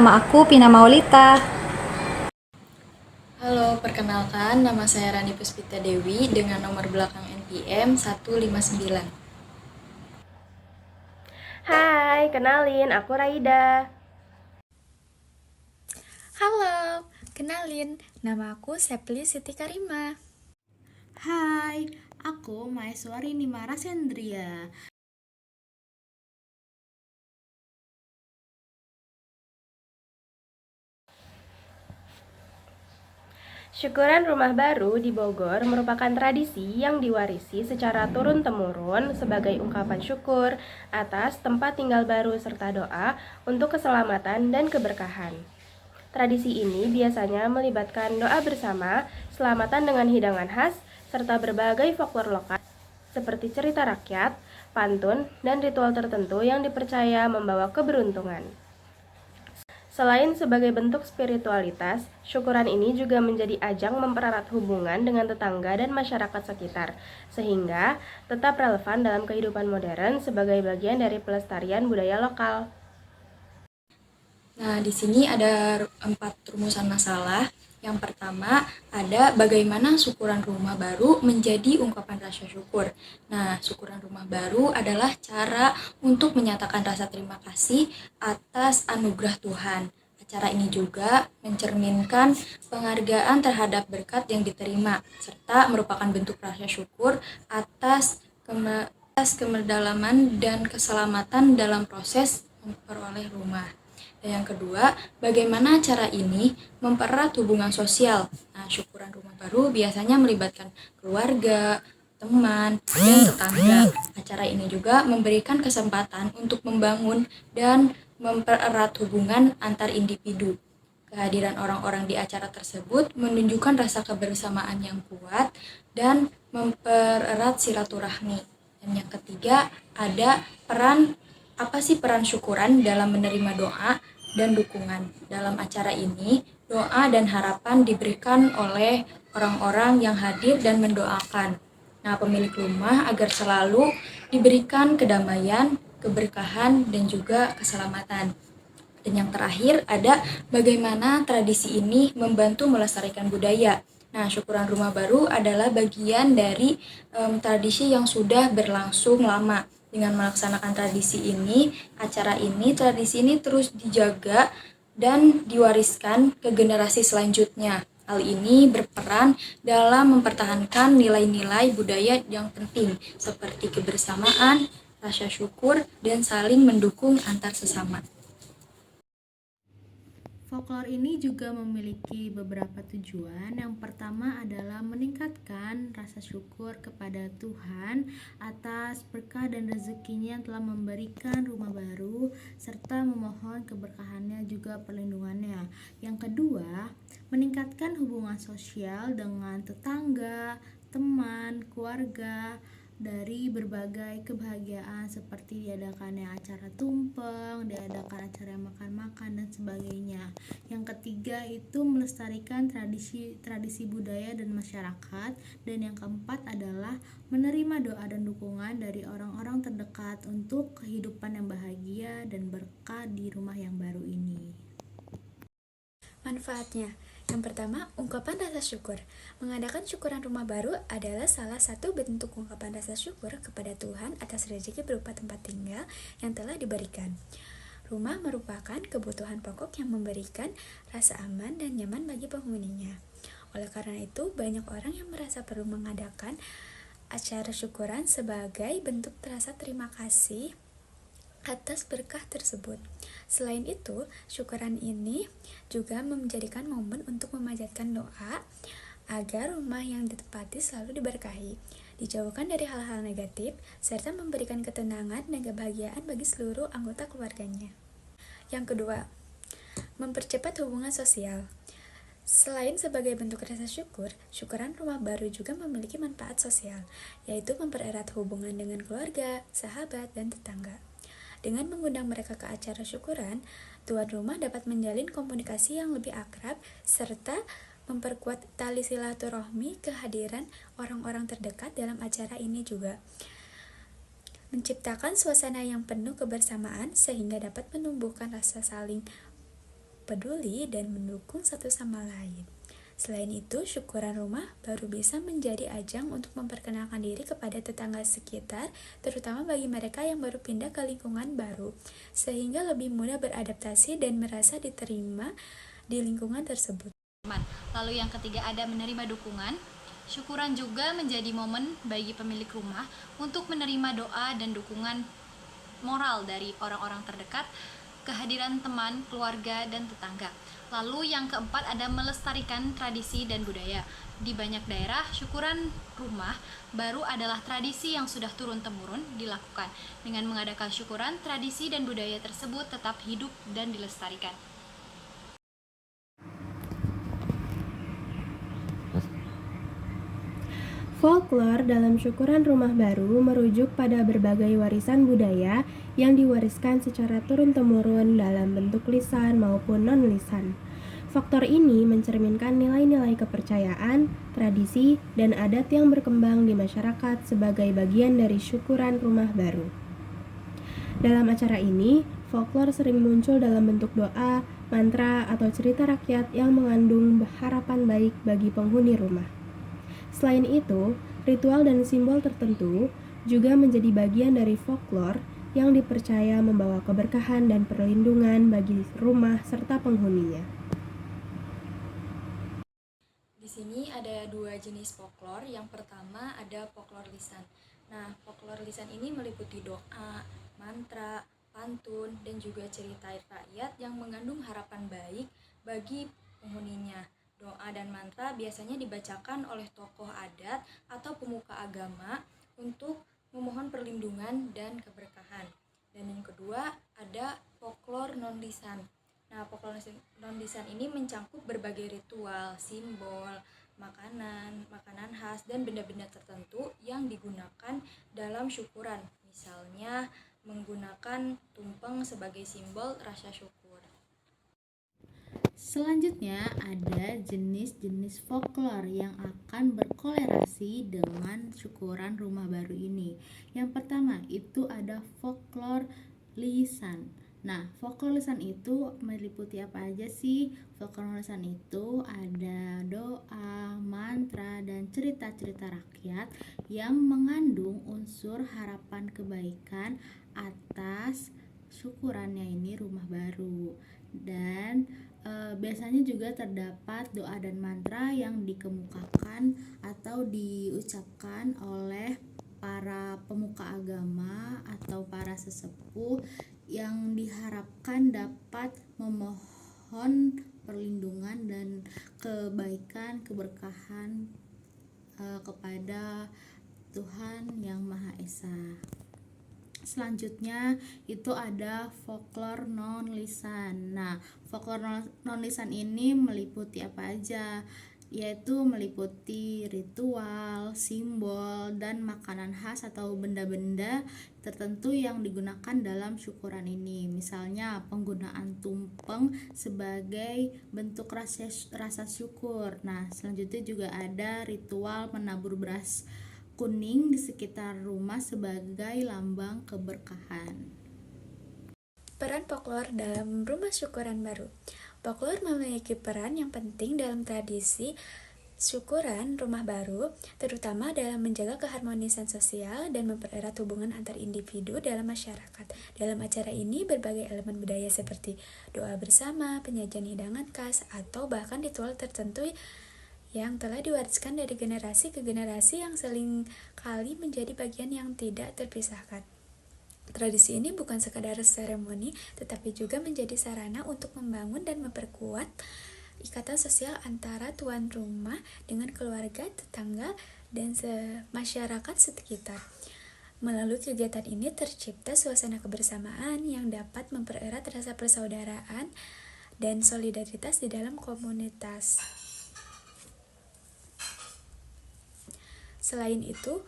nama aku Pina Maulita. Halo, perkenalkan nama saya Rani Puspita Dewi dengan nomor belakang NPM 159. Hai, kenalin, aku Raida. Halo, kenalin, nama aku Sepli Siti Karima. Hai, aku Maeswari Nimara Sendria. Syukuran rumah baru di Bogor merupakan tradisi yang diwarisi secara turun-temurun sebagai ungkapan syukur atas tempat tinggal baru serta doa untuk keselamatan dan keberkahan. Tradisi ini biasanya melibatkan doa bersama, selamatan dengan hidangan khas, serta berbagai folklore lokal seperti cerita rakyat, pantun, dan ritual tertentu yang dipercaya membawa keberuntungan. Selain sebagai bentuk spiritualitas, syukuran ini juga menjadi ajang mempererat hubungan dengan tetangga dan masyarakat sekitar, sehingga tetap relevan dalam kehidupan modern sebagai bagian dari pelestarian budaya lokal. Nah, di sini ada 4 rumusan masalah. Yang pertama, ada bagaimana syukuran rumah baru menjadi ungkapan rasa syukur. Nah, syukuran rumah baru adalah cara untuk menyatakan rasa terima kasih atas anugerah Tuhan. Acara ini juga mencerminkan penghargaan terhadap berkat yang diterima, serta merupakan bentuk rasa syukur atas kemerdalaman dan keselamatan dalam proses memperoleh rumah. Dan yang kedua, bagaimana cara ini mempererat hubungan sosial. Nah, syukuran rumah baru biasanya melibatkan keluarga, teman, dan tetangga. Acara ini juga memberikan kesempatan untuk membangun dan mempererat hubungan antar individu. Kehadiran orang-orang di acara tersebut menunjukkan rasa kebersamaan yang kuat dan mempererat silaturahmi. Dan yang ketiga, ada apa sih peran syukuran dalam menerima doa dan dukungan. Dalam acara ini, doa dan harapan diberikan oleh orang-orang yang hadir dan mendoakan. Nah, pemilik rumah agar selalu diberikan kedamaian, keberkahan, dan juga keselamatan. Dan yang terakhir ada bagaimana tradisi ini membantu melestarikan budaya. Nah, syukuran rumah baru adalah bagian dari tradisi yang sudah berlangsung lama. Dengan melaksanakan tradisi ini terus dijaga dan diwariskan ke generasi selanjutnya. Hal ini berperan dalam mempertahankan nilai-nilai budaya yang penting seperti kebersamaan, rasa syukur, dan saling mendukung antar sesama. Folklore ini juga memiliki beberapa tujuan. Yang pertama adalah meningkatkan rasa syukur kepada Tuhan atas berkah dan rezekinya yang telah memberikan rumah baru, serta memohon keberkahannya juga perlindungannya. Yang kedua, meningkatkan hubungan sosial dengan tetangga, teman, keluarga, dari berbagai kebahagiaan seperti diadakannya acara tumpeng, diadakan acara makan-makan dan sebagainya. Yang ketiga itu melestarikan tradisi budaya dan masyarakat, dan yang keempat adalah menerima doa dan dukungan dari orang-orang terdekat untuk kehidupan yang bahagia dan berkah di rumah yang baru ini. Manfaatnya, yang pertama, ungkapan rasa syukur. Mengadakan syukuran rumah baru adalah salah satu bentuk ungkapan rasa syukur kepada Tuhan atas rezeki berupa tempat tinggal yang telah diberikan. Rumah merupakan kebutuhan pokok yang memberikan rasa aman dan nyaman bagi penghuninya. Oleh karena itu, banyak orang yang merasa perlu mengadakan acara syukuran sebagai bentuk rasa terima kasih atas berkah tersebut. Selain itu, syukuran ini juga menjadikan momen untuk memanjatkan doa agar rumah yang ditempati selalu diberkahi, dijauhkan dari hal-hal negatif, serta memberikan ketenangan dan kebahagiaan bagi seluruh anggota keluarganya. Yang kedua, mempercepat hubungan sosial. Selain sebagai bentuk rasa syukur, syukuran rumah baru juga memiliki manfaat sosial, yaitu mempererat hubungan dengan keluarga, sahabat, dan tetangga. Dengan mengundang mereka ke acara syukuran, tuan rumah dapat menjalin komunikasi yang lebih akrab serta memperkuat tali silaturahmi. Kehadiran orang-orang terdekat dalam acara ini juga menciptakan suasana yang penuh kebersamaan sehingga dapat menumbuhkan rasa saling peduli, dan mendukung satu sama lain. Selain itu, syukuran rumah baru bisa menjadi ajang untuk memperkenalkan diri kepada tetangga sekitar, terutama bagi mereka yang baru pindah ke lingkungan baru, sehingga lebih mudah beradaptasi dan merasa diterima di lingkungan tersebut. Lalu yang ketiga ada menerima dukungan. Syukuran juga menjadi momen bagi pemilik rumah untuk menerima doa dan dukungan moral dari orang-orang terdekat, kehadiran teman, keluarga, dan tetangga. Lalu yang keempat ada melestarikan tradisi dan budaya. Di banyak daerah, syukuran rumah baru adalah tradisi yang sudah turun-temurun dilakukan. Dengan mengadakan syukuran, tradisi dan budaya tersebut tetap hidup dan dilestarikan. Folklore dalam syukuran rumah baru merujuk pada berbagai warisan budaya yang diwariskan secara turun-temurun dalam bentuk lisan maupun non-lisan. Faktor ini mencerminkan nilai-nilai kepercayaan, tradisi, dan adat yang berkembang di masyarakat sebagai bagian dari syukuran rumah baru. Dalam acara ini, folklore sering muncul dalam bentuk doa, mantra, atau cerita rakyat yang mengandung harapan baik bagi penghuni rumah. Selain itu, ritual dan simbol tertentu juga menjadi bagian dari folklore yang dipercaya membawa keberkahan dan perlindungan bagi rumah serta penghuninya. Di sini ada dua jenis folklore. Yang pertama ada folklore lisan. Nah, folklore lisan ini meliputi doa, mantra, pantun, dan juga cerita rakyat yang mengandung harapan baik bagi penghuninya. Doa dan mantra biasanya dibacakan oleh tokoh adat atau pemuka agama untuk memohon perlindungan dan keberkahan. Dan yang kedua ada folklore non-lisan. Nah, folklore non-lisan ini mencangkup berbagai ritual, simbol, makanan khas, dan benda-benda tertentu yang digunakan dalam syukuran. Misalnya, menggunakan tumpeng sebagai simbol rasa syukur. Selanjutnya ada jenis-jenis folklore yang akan berkolerasi dengan syukuran rumah baru ini. Yang pertama itu ada folklore lisan. Nah, folklore lisan itu meliputi apa aja sih? Folklore lisan itu ada doa, mantra, dan cerita-cerita rakyat yang mengandung unsur harapan kebaikan atas syukurannya ini rumah baru. Dan biasanya juga terdapat doa dan mantra yang dikemukakan atau diucapkan oleh para pemuka agama atau para sesepuh yang diharapkan dapat memohon perlindungan dan kebaikan, keberkahan kepada Tuhan Yang Maha Esa. Selanjutnya itu ada folklore non-lisan. Nah, folklore non-lisan ini meliputi apa aja? Yaitu meliputi ritual, simbol, dan makanan khas atau benda-benda tertentu yang digunakan dalam syukuran ini. Misalnya penggunaan tumpeng sebagai bentuk rasa syukur. Nah, selanjutnya juga ada ritual menabur beras kuning di sekitar rumah sebagai lambang keberkahan. Peran folklore dalam rumah syukuran baru. Folklore memiliki peran yang penting dalam tradisi syukuran rumah baru, terutama dalam menjaga keharmonisan sosial dan mempererat hubungan antar individu dalam masyarakat. Dalam acara ini, berbagai elemen budaya seperti doa bersama, penyajian hidangan khas, atau bahkan ritual tertentu yang telah diwariskan dari generasi ke generasi yang seling kali menjadi bagian yang tidak terpisahkan. Tradisi ini bukan sekadar seremoni, tetapi juga menjadi sarana untuk membangun dan memperkuat ikatan sosial antara tuan rumah dengan keluarga, tetangga, dan masyarakat sekitar. Melalui kegiatan ini tercipta suasana kebersamaan yang dapat mempererat rasa persaudaraan dan solidaritas di dalam komunitas. Selain itu,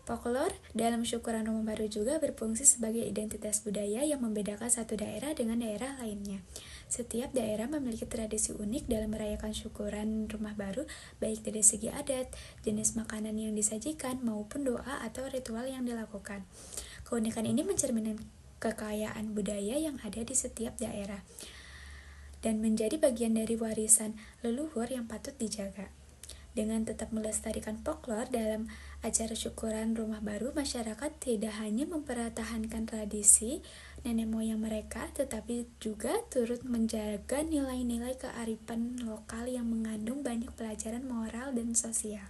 folklore dalam syukuran rumah baru juga berfungsi sebagai identitas budaya yang membedakan satu daerah dengan daerah lainnya. Setiap daerah memiliki tradisi unik dalam merayakan syukuran rumah baru, baik dari segi adat, jenis makanan yang disajikan, maupun doa atau ritual yang dilakukan. Keunikan ini mencerminkan kekayaan budaya yang ada di setiap daerah. dan menjadi bagian dari warisan leluhur yang patut dijaga. Dengan tetap melestarikan folklore dalam acara syukuran rumah baru, masyarakat tidak hanya mempertahankan tradisi nenek moyang mereka, tetapi juga turut menjaga nilai-nilai kearifan lokal yang mengandung banyak pelajaran moral dan sosial.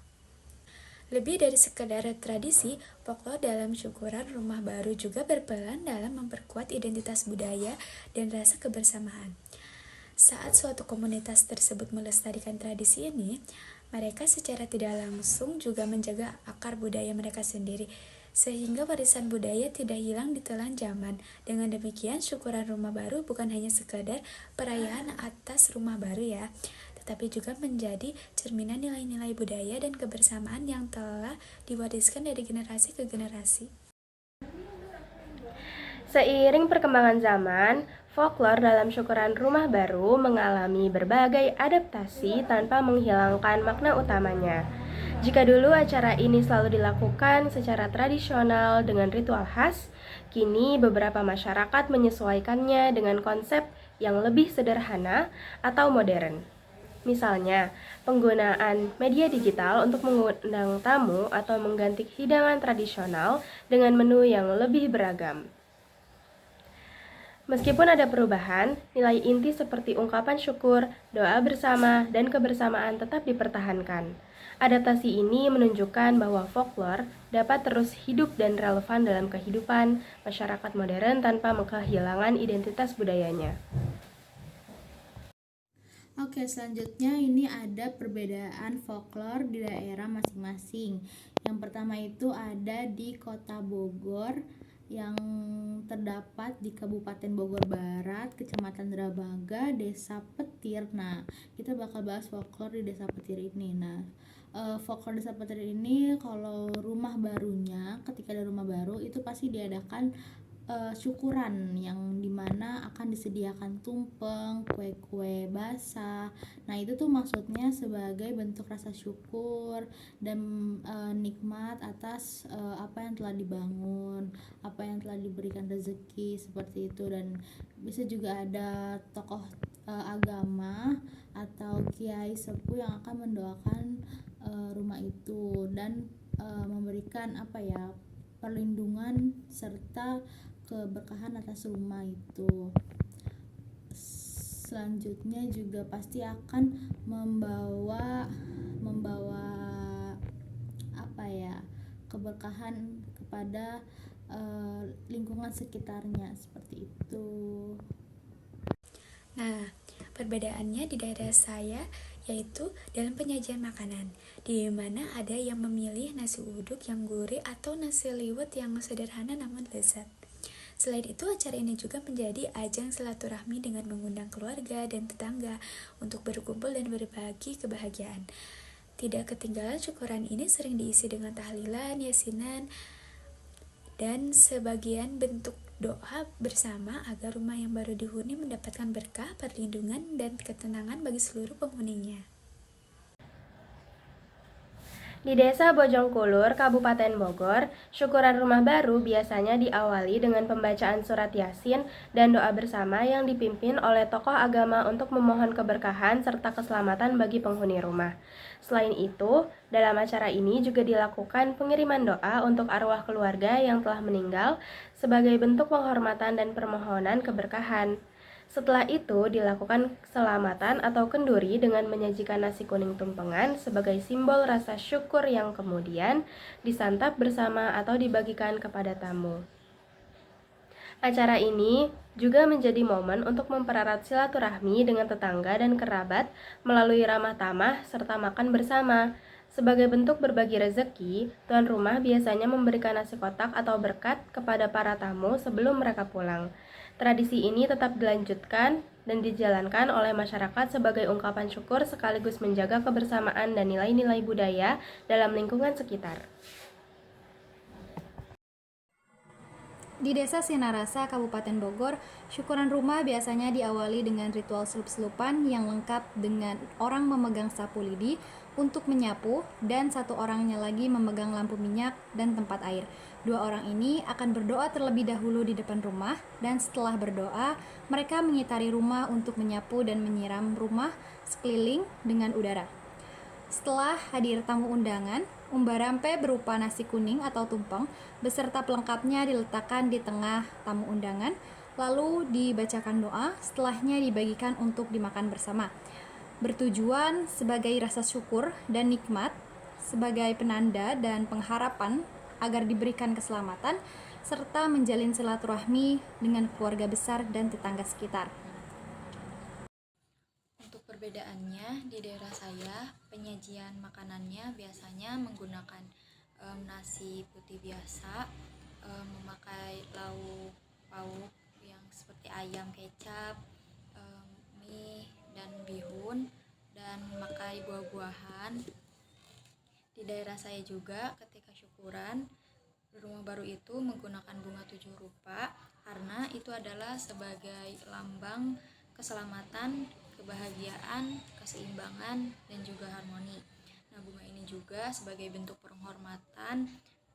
Lebih dari sekedar tradisi, folklore dalam syukuran rumah baru juga berperan dalam memperkuat identitas budaya dan rasa kebersamaan. Saat suatu komunitas tersebut melestarikan tradisi ini, mereka secara tidak langsung juga menjaga akar budaya mereka sendiri, sehingga warisan budaya tidak hilang ditelan zaman. Dengan demikian, syukuran rumah baru bukan hanya sekadar perayaan atas rumah baru ya, tetapi juga menjadi cerminan nilai-nilai budaya dan kebersamaan yang telah diwariskan dari generasi ke generasi. Seiring perkembangan zaman, folklore dalam syukuran rumah baru mengalami berbagai adaptasi tanpa menghilangkan makna utamanya. Jika dulu acara ini selalu dilakukan secara tradisional dengan ritual khas, kini beberapa masyarakat menyesuaikannya dengan konsep yang lebih sederhana atau modern. Misalnya, penggunaan media digital untuk mengundang tamu atau mengganti hidangan tradisional dengan menu yang lebih beragam. Meskipun ada perubahan, nilai inti seperti ungkapan syukur, doa bersama, dan kebersamaan tetap dipertahankan. Adaptasi ini menunjukkan bahwa folklore dapat terus hidup dan relevan dalam kehidupan masyarakat modern tanpa kehilangan identitas budayanya. Oke, selanjutnya ini ada perbedaan folklore di daerah masing-masing. Yang pertama itu ada di Kota Bogor yang terdapat di Kabupaten Bogor Barat, Kecamatan Drabaga, Desa Petir. Nah, kita bakal bahas folklore di Desa Petir ini. Nah, folklore Desa Petir ini kalau rumah barunya, ketika ada rumah baru itu pasti diadakan syukuran yang dimana akan disediakan tumpeng, kue-kue basah. Nah itu tuh maksudnya sebagai bentuk rasa syukur dan nikmat atas apa yang telah dibangun, apa yang telah diberikan rezeki seperti itu. Dan bisa juga ada tokoh agama atau kiai sepuh yang akan mendoakan rumah itu dan memberikan perlindungan serta keberkahan atas rumah itu. Selanjutnya juga pasti akan membawa keberkahan kepada lingkungan sekitarnya seperti itu. Nah, perbedaannya di daerah saya yaitu dalam penyajian makanan, di mana ada yang memilih nasi uduk yang gurih atau nasi liwet yang sederhana namun lezat. Selain itu, acara ini juga menjadi ajang silaturahmi dengan mengundang keluarga dan tetangga untuk berkumpul dan berbagi kebahagiaan. Tidak ketinggalan, syukuran ini sering diisi dengan tahlilan, yasinan, dan sebagian bentuk doa bersama agar rumah yang baru dihuni mendapatkan berkah, perlindungan, dan ketenangan bagi seluruh penghuninya. Di Desa Bojongkulur, Kabupaten Bogor, syukuran rumah baru biasanya diawali dengan pembacaan surat Yasin dan doa bersama yang dipimpin oleh tokoh agama untuk memohon keberkahan serta keselamatan bagi penghuni rumah. Selain itu, dalam acara ini juga dilakukan pengiriman doa untuk arwah keluarga yang telah meninggal sebagai bentuk penghormatan dan permohonan keberkahan. Setelah itu dilakukan keselamatan atau kenduri dengan menyajikan nasi kuning tumpengan sebagai simbol rasa syukur yang kemudian disantap bersama atau dibagikan kepada tamu. Acara ini juga menjadi momen untuk mempererat silaturahmi dengan tetangga dan kerabat melalui ramah tamah serta makan bersama. Sebagai bentuk berbagi rezeki, tuan rumah biasanya memberikan nasi kotak atau berkat kepada para tamu sebelum mereka pulang. Tradisi ini tetap dilanjutkan dan dijalankan oleh masyarakat sebagai ungkapan syukur sekaligus menjaga kebersamaan dan nilai-nilai budaya dalam lingkungan sekitar. Di Desa Sinarasa, Kabupaten Bogor, syukuran rumah biasanya diawali dengan ritual selup-selupan yang lengkap dengan orang memegang sapu lidi untuk menyapu dan satu orangnya lagi memegang lampu minyak dan tempat air. Dua orang ini akan berdoa terlebih dahulu di depan rumah dan setelah berdoa, mereka mengitari rumah untuk menyapu dan menyiram rumah sekeliling dengan udara. Setelah hadir tamu undangan, umbarampe berupa nasi kuning atau tumpeng beserta pelengkapnya diletakkan di tengah tamu undangan, lalu dibacakan doa, setelahnya dibagikan untuk dimakan bersama. Bertujuan sebagai rasa syukur dan nikmat, sebagai penanda dan pengharapan agar diberikan keselamatan, serta menjalin silaturahmi dengan keluarga besar dan tetangga sekitar. Untuk perbedaannya, di daerah saya penyajian makanannya biasanya menggunakan nasi putih biasa, memakai lauk pauk yang seperti ayam kecap, mie dan bihun, dan memakai buah-buahan. Di daerah saya juga ketika syukuran rumah baru itu menggunakan bunga 7 rupa karena itu adalah sebagai lambang keselamatan, kebahagiaan, keseimbangan, dan juga harmoni. Nah, bunga ini juga sebagai bentuk penghormatan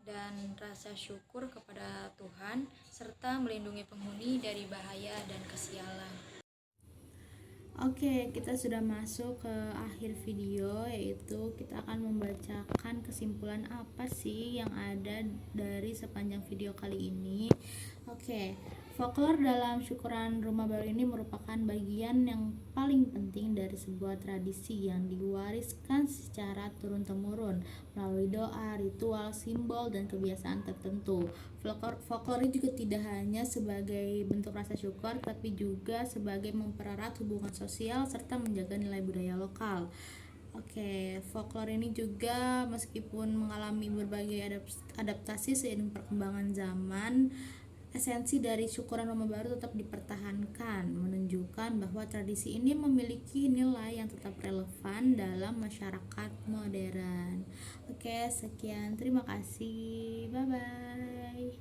dan rasa syukur kepada Tuhan serta melindungi penghuni dari bahaya dan kesialan. Oke, kita sudah masuk ke akhir video, yaitu kita akan membacakan kesimpulan apa sih yang ada dari sepanjang video kali ini. Oke, folklore dalam syukuran rumah baru ini merupakan bagian yang paling penting dari sebuah tradisi yang diwariskan secara turun-temurun melalui doa, ritual, simbol, dan kebiasaan tertentu. Folklore juga tidak hanya sebagai bentuk rasa syukur, tapi juga sebagai mempererat hubungan sosial serta menjaga nilai budaya lokal. Oke, folklore ini juga meskipun mengalami berbagai adaptasi seiring perkembangan zaman, esensi dari syukuran rumah baru tetap dipertahankan, menunjukkan bahwa tradisi ini memiliki nilai yang tetap relevan dalam masyarakat modern. Oke, sekian. Terima kasih. Bye-bye.